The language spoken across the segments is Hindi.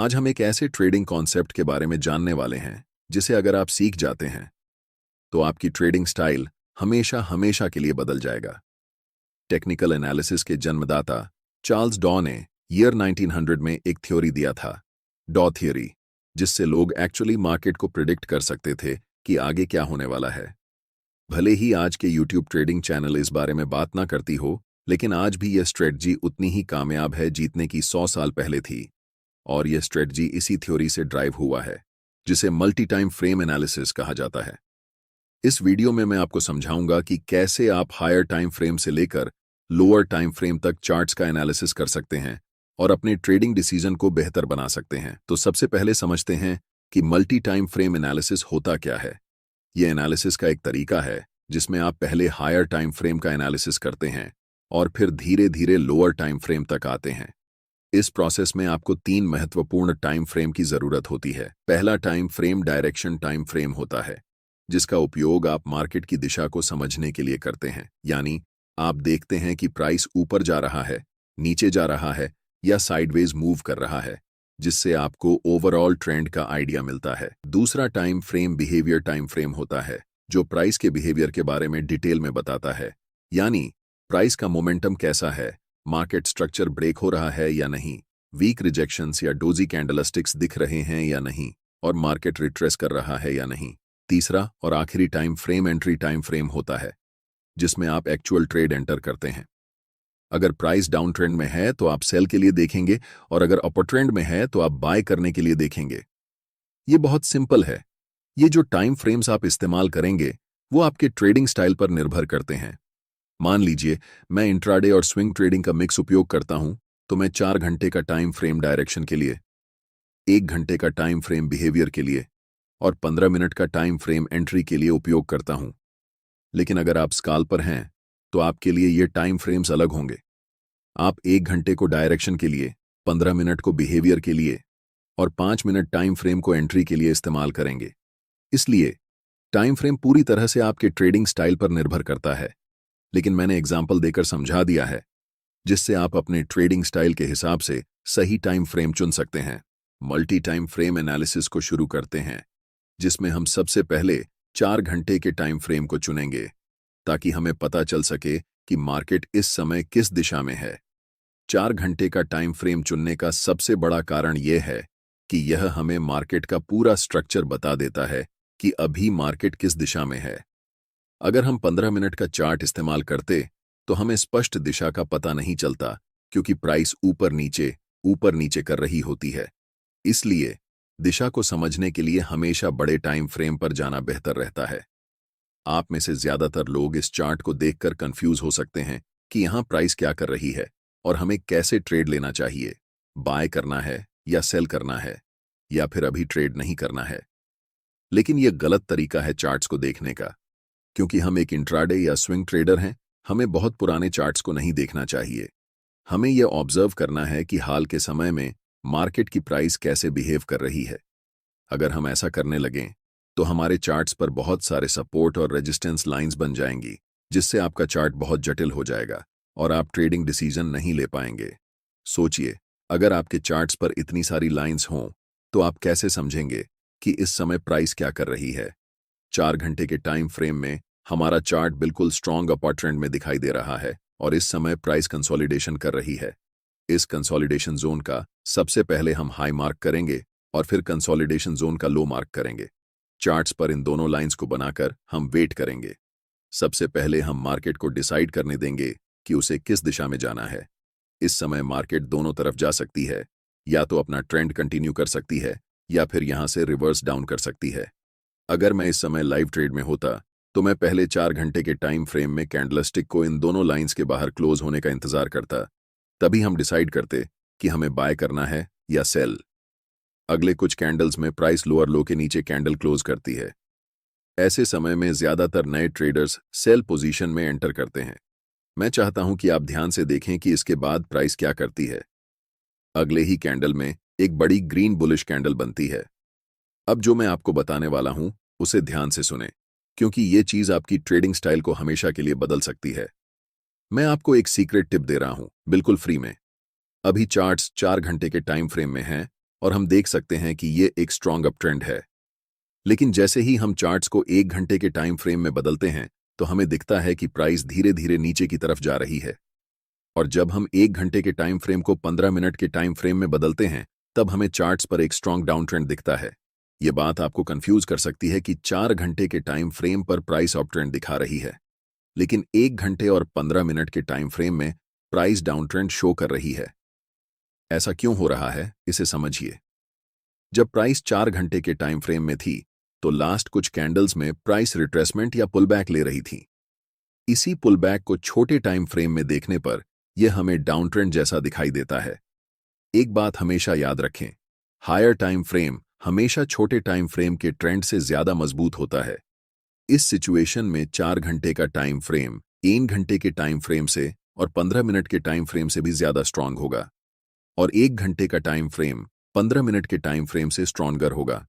आज हम एक ऐसे ट्रेडिंग कॉन्सेप्ट के बारे में जानने वाले हैं जिसे अगर आप सीख जाते हैं तो आपकी ट्रेडिंग स्टाइल हमेशा हमेशा के लिए बदल जाएगा। टेक्निकल एनालिसिस के जन्मदाता चार्ल्स डॉ ने ईयर 1900 में एक थ्योरी दिया था, डॉ थ्योरी, जिससे लोग एक्चुअली मार्केट को प्रिडिक्ट कर सकते थे कि आगे क्या होने वाला है। भले ही आज के यूट्यूब ट्रेडिंग चैनल इस बारे में बात ना करती हो, लेकिन आज भी यह स्ट्रेटजी उतनी ही कामयाब है जीतने की 100 साल पहले थी। और यह स्ट्रेटजी इसी थ्योरी से ड्राइव हुआ है, जिसे मल्टी टाइम फ्रेम एनालिसिस कहा जाता है। इस वीडियो में मैं आपको समझाऊंगा कि कैसे आप हायर टाइम फ्रेम से लेकर लोअर टाइम फ्रेम तक चार्ट्स का एनालिसिस कर सकते हैं और अपने ट्रेडिंग डिसीजन को बेहतर बना सकते हैं। तो सबसे पहले समझते हैं कि मल्टी टाइम फ्रेम एनालिसिस होता क्या है। यह एनालिसिस का एक तरीका है जिसमें आप पहले हायर टाइम फ्रेम का एनालिसिस करते हैं और फिर धीरे धीरे लोअर टाइम फ्रेम तक आते हैं। इस प्रोसेस में आपको 3 महत्वपूर्ण टाइम फ्रेम की जरूरत होती है। पहला time frame direction time frame होता है, जिसका उपयोग आप मार्केट की दिशा को समझने के लिए करते हैं। यानी आप देखते हैं कि प्राइस ऊपर जा रहा है, नीचे जा रहा है या साइडवेज मूव कर रहा है, जिससे आपको ओवरऑल ट्रेंड का आइडिया मिलता है। दूसरा time frame behaviour time frame होता है, जो प्राइस के बिहेवियर के बारे में डिटेल में बताता है। यानी प्राइस का मोमेंटम कैसा है, मार्केट स्ट्रक्चर ब्रेक हो रहा है या नहीं, वीक रिजेक्शंस या डोजी कैंडलस्टिक्स दिख रहे हैं या नहीं, और मार्केट रिट्रेस कर रहा है या नहीं। तीसरा और आखिरी time frame entry time frame होता है, जिसमें आप एक्चुअल ट्रेड एंटर करते हैं। अगर प्राइस डाउन ट्रेंड में है तो आप सेल के लिए देखेंगे, और अगर अपर ट्रेंड में है तो आप बाय करने के लिए देखेंगे। ये बहुत सिंपल है। ये जो टाइम फ्रेम्स आप इस्तेमाल करेंगे वो आपके ट्रेडिंग स्टाइल पर निर्भर करते हैं। मान लीजिए मैं इंट्राडे और स्विंग ट्रेडिंग का मिक्स उपयोग करता हूं, तो मैं 4 घंटे का टाइम फ्रेम डायरेक्शन के लिए, 1 घंटे का टाइम फ्रेम बिहेवियर के लिए और 15 मिनट का टाइम फ्रेम एंट्री के लिए उपयोग करता हूं। लेकिन अगर आप स्काल्पर हैं तो आपके लिए ये टाइम फ्रेम्स अलग होंगे। आप 1 घंटे को डायरेक्शन के लिए, 15 मिनट को बिहेवियर के लिए और 5 मिनट टाइम फ्रेम को एंट्री के लिए इस्तेमाल करेंगे। इसलिए टाइम फ्रेम पूरी तरह से आपके ट्रेडिंग स्टाइल पर निर्भर करता है, लेकिन मैंने एग्जाम्पल देकर समझा दिया है, जिससे आप अपने ट्रेडिंग स्टाइल के हिसाब से सही टाइम फ्रेम चुन सकते हैं। मल्टी टाइम फ्रेम एनालिसिस को शुरू करते हैं, जिसमें हम सबसे पहले 4 घंटे के टाइम फ्रेम को चुनेंगे, ताकि हमें पता चल सके कि मार्केट इस समय किस दिशा में है। 4 घंटे का टाइम फ्रेम चुनने का सबसे बड़ा कारण यह है कि यह हमें मार्केट का पूरा स्ट्रक्चर बता देता है कि अभी मार्केट किस दिशा में है। अगर हम 15 मिनट का चार्ट इस्तेमाल करते तो हमें स्पष्ट दिशा का पता नहीं चलता, क्योंकि प्राइस ऊपर नीचे कर रही होती है। इसलिए दिशा को समझने के लिए हमेशा बड़े टाइम फ्रेम पर जाना बेहतर रहता है। आप में से ज्यादातर लोग इस चार्ट को देखकर कंफ्यूज हो सकते हैं कि यहां प्राइस क्या कर रही है और हमें कैसे ट्रेड लेना चाहिए, बाय करना है या सेल करना है, या फिर अभी ट्रेड नहीं करना है। लेकिन यह गलत तरीका है चार्ट्स को देखने का, क्योंकि हम एक इंट्राडे या स्विंग ट्रेडर हैं। हमें बहुत पुराने चार्ट्स को नहीं देखना चाहिए। हमें यह ऑब्जर्व करना है कि हाल के समय में मार्केट की प्राइस कैसे बिहेव कर रही है। अगर हम ऐसा करने लगें तो हमारे चार्ट्स पर बहुत सारे सपोर्ट और रेजिस्टेंस लाइंस बन जाएंगी, जिससे आपका चार्ट बहुत जटिल हो जाएगा और आप ट्रेडिंग डिसीजन नहीं ले पाएंगे। सोचिए, अगर आपके चार्ट्स पर इतनी सारी लाइंस हों तो आप कैसे समझेंगे कि इस समय प्राइस क्या कर रही है। 4 घंटे के टाइम फ्रेम में हमारा चार्ट बिल्कुल स्ट्रॉन्ग अपर ट्रेंड में दिखाई दे रहा है और इस समय प्राइस कंसोलिडेशन कर रही है। इस कंसोलिडेशन जोन का सबसे पहले हम हाई मार्क करेंगे और फिर कंसोलिडेशन जोन का लो मार्क करेंगे। चार्ट्स पर इन दोनों लाइंस को बनाकर हम वेट करेंगे। सबसे पहले हम मार्केट को डिसाइड करने देंगे कि उसे किस दिशा में जाना है। इस समय मार्केट दोनों तरफ जा सकती है, या तो अपना ट्रेंड कंटिन्यू कर सकती है या फिर यहां से रिवर्स डाउन कर सकती है। अगर मैं इस समय लाइव ट्रेड में होता तो मैं पहले 4 घंटे के टाइम फ्रेम में कैंडलस्टिक को इन दोनों लाइंस के बाहर क्लोज होने का इंतजार करता। तभी हम डिसाइड करते कि हमें बाय करना है या सेल। अगले कुछ कैंडल्स में प्राइस लोअर लो के नीचे कैंडल क्लोज करती है। ऐसे समय में ज्यादातर नए ट्रेडर्स सेल पोजीशन में एंटर करते हैं। मैं चाहता हूं कि आप ध्यान से देखें कि इसके बाद प्राइस क्या करती है। अगले ही कैंडल में एक बड़ी ग्रीन बुलिश कैंडल बनती है। अब जो मैं आपको बताने वाला हूं उसे ध्यान से सुने, क्योंकि ये चीज आपकी ट्रेडिंग स्टाइल को हमेशा के लिए बदल सकती है। मैं आपको एक सीक्रेट टिप दे रहा हूं, बिल्कुल फ्री में। अभी चार्ट्स 4 घंटे के टाइम फ्रेम में हैं और हम देख सकते हैं कि ये एक स्ट्रॉन्ग अप ट्रेंड है। लेकिन जैसे ही हम चार्ट्स को 1 घंटे के टाइम फ्रेम में बदलते हैं तो हमें दिखता है कि प्राइस धीरे धीरे नीचे की तरफ जा रही है। और जब हम 1 घंटे के टाइम फ्रेम को 15 मिनट के टाइम फ्रेम में बदलते हैं तब हमें चार्ट्स पर एक स्ट्रॉन्ग डाउन ट्रेंड दिखता है। ये बात आपको कंफ्यूज कर सकती है कि 4 घंटे के टाइम फ्रेम पर प्राइस अप ट्रेंड दिखा रही है, लेकिन 1 घंटे और 15 मिनट के टाइम फ्रेम में प्राइस डाउन ट्रेंड शो कर रही है। ऐसा क्यों हो रहा है, इसे समझिए। जब प्राइस 4 घंटे के टाइम फ्रेम में थी तो लास्ट कुछ कैंडल्स में प्राइस रिट्रेसमेंट या पुलबैक ले रही थी। इसी पुलबैक को छोटे टाइम फ्रेम में देखने पर यह हमें डाउन ट्रेंड जैसा दिखाई देता है। एक बात हमेशा याद रखें, हायर टाइम फ्रेम हमेशा छोटे टाइम फ्रेम के ट्रेंड से ज्यादा मजबूत होता है। इस सिचुएशन में 4 घंटे का टाइम फ्रेम 1 घंटे के टाइम फ्रेम से और 15 मिनट के टाइम फ्रेम से भी ज्यादा स्ट्रांग होगा, और 1 घंटे का टाइम फ्रेम 15 मिनट के टाइम फ्रेम से स्ट्रॉन्गर होगा।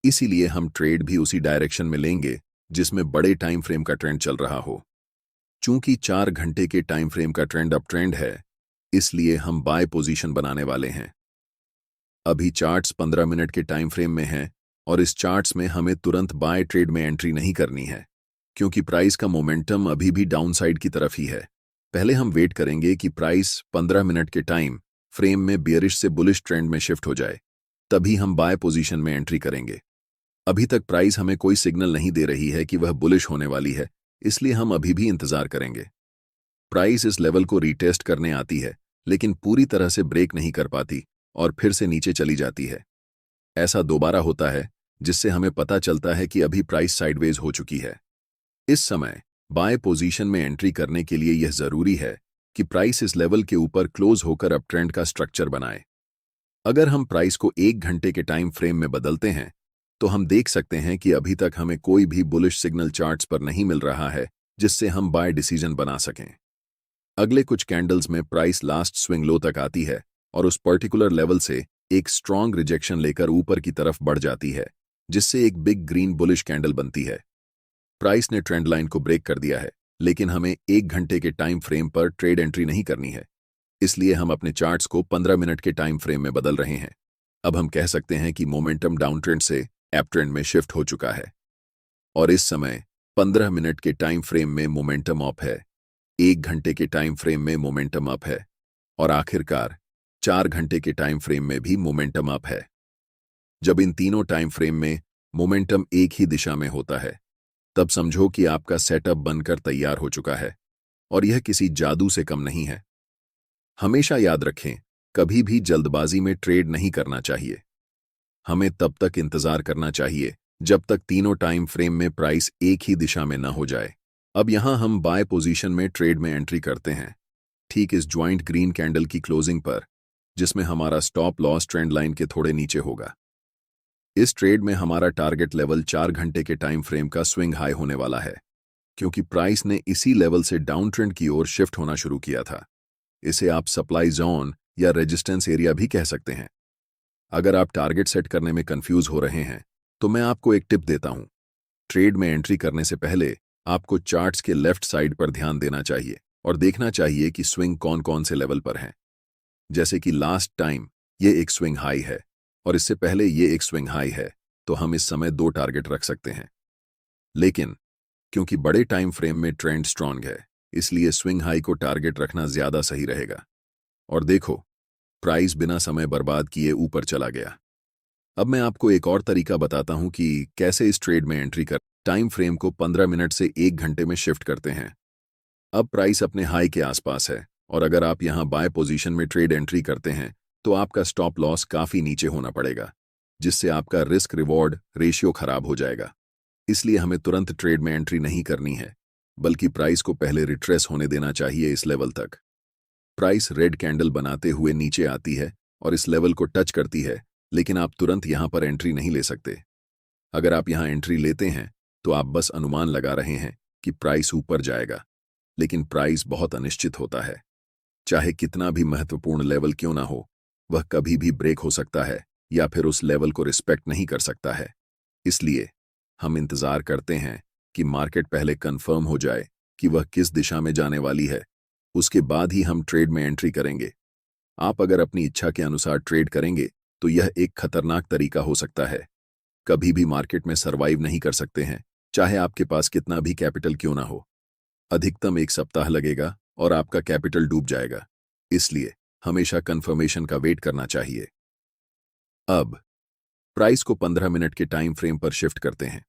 इसीलिए हम ट्रेड भी उसी डायरेक्शन में लेंगे जिसमें बड़े टाइम फ्रेम का ट्रेंड चल रहा हो। चूंकि 4 घंटे के टाइम फ्रेम का ट्रेंड अप ट्रेंड है, इसलिए हम बाय पोजीशन बनाने वाले हैं। अभी चार्ट्स 15 मिनट के टाइम फ्रेम में हैं और इस चार्ट्स में हमें तुरंत बाय ट्रेड में एंट्री नहीं करनी है, क्योंकि प्राइस का मोमेंटम अभी भी डाउनसाइड की तरफ ही है। पहले हम वेट करेंगे कि प्राइस 15 मिनट के टाइम फ्रेम में बियरिश से बुलिश ट्रेंड में शिफ्ट हो जाए, तभी हम बाय पोजीशन में एंट्री करेंगे। अभी तक प्राइस हमें कोई सिग्नल नहीं दे रही है कि वह बुलिश होने वाली है, इसलिए हम अभी भी इंतजार करेंगे। प्राइस इस लेवल को रीटेस्ट करने आती है, लेकिन पूरी तरह से ब्रेक नहीं कर पाती और फिर से नीचे चली जाती है। ऐसा दोबारा होता है, जिससे हमें पता चलता है कि अभी प्राइस साइडवेज हो चुकी है। इस समय बाय पोजीशन में एंट्री करने के लिए यह जरूरी है कि प्राइस इस लेवल के ऊपर क्लोज होकर अप ट्रेंड का स्ट्रक्चर बनाए। अगर हम प्राइस को 1 घंटे के टाइम फ्रेम में बदलते हैं तो हम देख सकते हैं कि अभी तक हमें कोई भी बुलिश सिग्नल चार्ट्स पर नहीं मिल रहा है जिससे हम बाय डिसीजन बना सकें। अगले कुछ कैंडल्स में प्राइस लास्ट स्विंग लो तक आती है और उस पर्टिकुलर लेवल से एक स्ट्रॉन्ग रिजेक्शन लेकर ऊपर की तरफ बढ़ जाती है, जिससे एक बिग ग्रीन बुलिश कैंडल बनती है। प्राइस ने ट्रेंड लाइन को ब्रेक कर दिया है, लेकिन हमें 1 घंटे के टाइम फ्रेम पर ट्रेड एंट्री नहीं करनी है, इसलिए हम अपने चार्ट्स को 15 मिनट के टाइम फ्रेम में बदल रहे हैं। अब हम कह सकते हैं कि मोमेंटम डाउन ट्रेंड से अप ट्रेंड में शिफ्ट हो चुका है और इस समय 15 मिनट के टाइम फ्रेम में मोमेंटम अप है, 1 घंटे के टाइम फ्रेम में मोमेंटम अप है और आखिरकार 4 घंटे के टाइम फ्रेम में भी मोमेंटम अप है। जब इन तीनों टाइम फ्रेम में मोमेंटम एक ही दिशा में होता है, तब समझो कि आपका सेटअप बनकर तैयार हो चुका है और यह किसी जादू से कम नहीं है। हमेशा याद रखें, कभी भी जल्दबाजी में ट्रेड नहीं करना चाहिए। हमें तब तक इंतजार करना चाहिए जब तक तीनों टाइम फ्रेम में प्राइस एक ही दिशा में न हो जाए। अब यहां हम बाय पोजीशन में ट्रेड में एंट्री करते हैं, ठीक इस ज्वाइंट ग्रीन कैंडल की क्लोजिंग पर, जिसमें हमारा स्टॉप लॉस ट्रेंड लाइन के थोड़े नीचे होगा। इस ट्रेड में हमारा टारगेट लेवल 4 घंटे के टाइम फ्रेम का स्विंग हाई होने वाला है, क्योंकि प्राइस ने इसी लेवल से डाउन ट्रेंड की ओर शिफ्ट होना शुरू किया था। इसे आप सप्लाई जोन या रेजिस्टेंस एरिया भी कह सकते हैं। अगर आप टारगेट सेट करने में कंफ्यूज हो रहे हैं तो मैं आपको एक टिप देता हूं। ट्रेड में एंट्री करने से पहले आपको चार्ट्स के लेफ्ट साइड पर ध्यान देना चाहिए और देखना चाहिए कि स्विंग कौन कौन से लेवल पर हैं। जैसे कि लास्ट टाइम ये एक स्विंग हाई है और इससे पहले ये एक स्विंग हाई है, तो हम इस समय 2 टारगेट रख सकते हैं। लेकिन क्योंकि बड़े टाइम फ्रेम में ट्रेंड स्ट्रॉन्ग है, इसलिए स्विंग हाई को टारगेट रखना ज्यादा सही रहेगा। और देखो, प्राइस बिना समय बर्बाद किए ऊपर चला गया। अब मैं आपको एक और तरीका बताता हूं कि कैसे इस ट्रेड में एंट्री कर टाइम फ्रेम को 15 मिनट से 1 घंटे में शिफ्ट करते हैं। अब प्राइस अपने हाई के आसपास है और अगर आप यहां बाय पोजीशन में ट्रेड एंट्री करते हैं तो आपका स्टॉप लॉस काफी नीचे होना पड़ेगा, जिससे आपका रिस्क रिवॉर्ड रेशियो खराब हो जाएगा। इसलिए हमें तुरंत ट्रेड में एंट्री नहीं करनी है, बल्कि प्राइस को पहले रिट्रेस होने देना चाहिए इस लेवल तक। प्राइस रेड कैंडल बनाते हुए नीचे आती है और इस लेवल को टच करती है, लेकिन आप तुरंत यहां पर एंट्री नहीं ले सकते। अगर आप यहां एंट्री लेते हैं तो आप बस अनुमान लगा रहे हैं कि प्राइस ऊपर जाएगा, लेकिन प्राइस बहुत अनिश्चित होता है। चाहे कितना भी महत्वपूर्ण लेवल क्यों ना हो, वह कभी भी ब्रेक हो सकता है या फिर उस लेवल को रिस्पेक्ट नहीं कर सकता है। इसलिए हम इंतजार करते हैं कि मार्केट पहले कंफर्म हो जाए कि वह किस दिशा में जाने वाली है, उसके बाद ही हम ट्रेड में एंट्री करेंगे। आप अगर अपनी इच्छा के अनुसार ट्रेड करेंगे तो यह एक खतरनाक तरीका हो सकता है। कभी भी मार्केट में सरवाइव नहीं कर सकते हैं, चाहे आपके पास कितना भी कैपिटल क्यों ना हो। अधिकतम 1 सप्ताह लगेगा और आपका कैपिटल डूब जाएगा। इसलिए हमेशा कंफर्मेशन का वेट करना चाहिए। अब प्राइस को 15 मिनट के टाइम फ्रेम पर शिफ्ट करते हैं।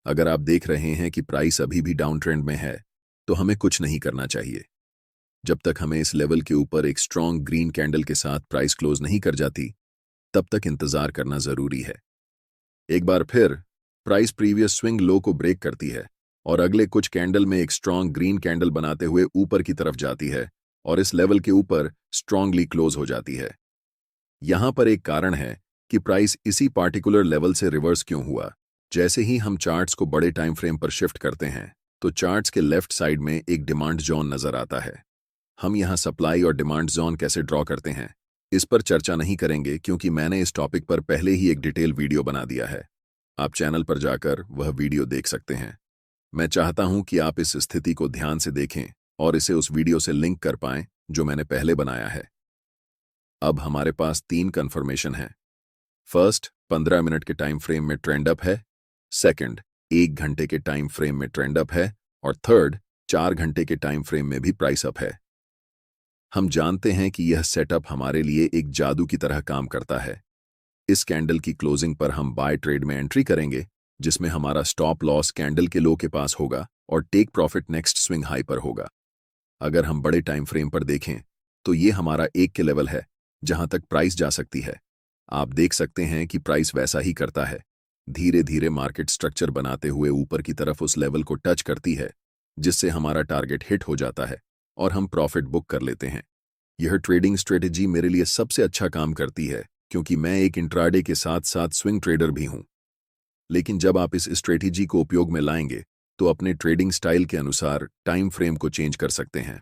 अगर आप देख रहे हैं कि प्राइस अभी भी डाउन ट्रेंड में है, तो हमें कुछ नहीं करना चाहिए। जब तक हमें इस लेवल के ऊपर एक स्ट्रॉन्ग ग्रीन कैंडल के साथ प्राइस क्लोज नहीं कर जाती, तब तक इंतजार करना जरूरी है। एक बार फिर प्राइस प्रीवियस स्विंग लो को ब्रेक करती है और अगले कुछ कैंडल में एक स्ट्रॉन्ग ग्रीन कैंडल बनाते हुए ऊपर की तरफ जाती है और इस लेवल के ऊपर स्ट्रांगली क्लोज हो जाती है। यहां पर एक कारण है कि प्राइस इसी पार्टिकुलर लेवल से रिवर्स क्यों हुआ। जैसे ही हम चार्ट्स को बड़े टाइम फ्रेम पर शिफ्ट करते हैं, तो चार्ट्स के लेफ्ट साइड में एक डिमांड जोन नजर आता है। हम यहां सप्लाई और डिमांड जोन कैसे ड्रॉ करते हैं, इस पर चर्चा नहीं करेंगे क्योंकि मैंने इस टॉपिक पर पहले ही एक डिटेल वीडियो बना दिया है। आप चैनल पर जाकर वह वीडियो देख सकते हैं। मैं चाहता हूं कि आप इस स्थिति को ध्यान से देखें और इसे उस वीडियो से लिंक कर पाएं जो मैंने पहले बनाया है। अब हमारे पास 3 कंफर्मेशन हैं। फर्स्ट, 15 मिनट के टाइम फ्रेम में ट्रेंड अप है। सेकंड, 1 घंटे के टाइम फ्रेम में ट्रेंड अप है। और थर्ड, 4 घंटे के टाइम फ्रेम में भी प्राइस अप है। हम जानते हैं कि यह सेटअप हमारे लिए एक जादू की तरह काम करता है। इस कैंडल की क्लोजिंग पर हम बाय ट्रेड में एंट्री करेंगे, जिसमें हमारा स्टॉप लॉस कैंडल के लो के पास होगा और take profit next swing high पर होगा। अगर हम बड़े टाइम फ्रेम पर देखें, तो ये हमारा 1 के लेवल है जहां तक प्राइस जा सकती है। आप देख सकते हैं कि प्राइस वैसा ही करता है, धीरे धीरे मार्केट स्ट्रक्चर बनाते हुए ऊपर की तरफ उस लेवल को टच करती है, जिससे हमारा टारगेट हिट हो जाता है और हम प्रॉफिट बुक कर लेते हैं। यह ट्रेडिंग स्ट्रेटेजी मेरे लिए सबसे अच्छा काम करती है क्योंकि मैं एक इंट्राडे के साथ साथ स्विंग ट्रेडर भी हूं। लेकिन जब आप इस स्ट्रेटेजी को उपयोग में लाएंगे, तो अपने ट्रेडिंग स्टाइल के अनुसार टाइम फ्रेम को चेंज कर सकते हैं।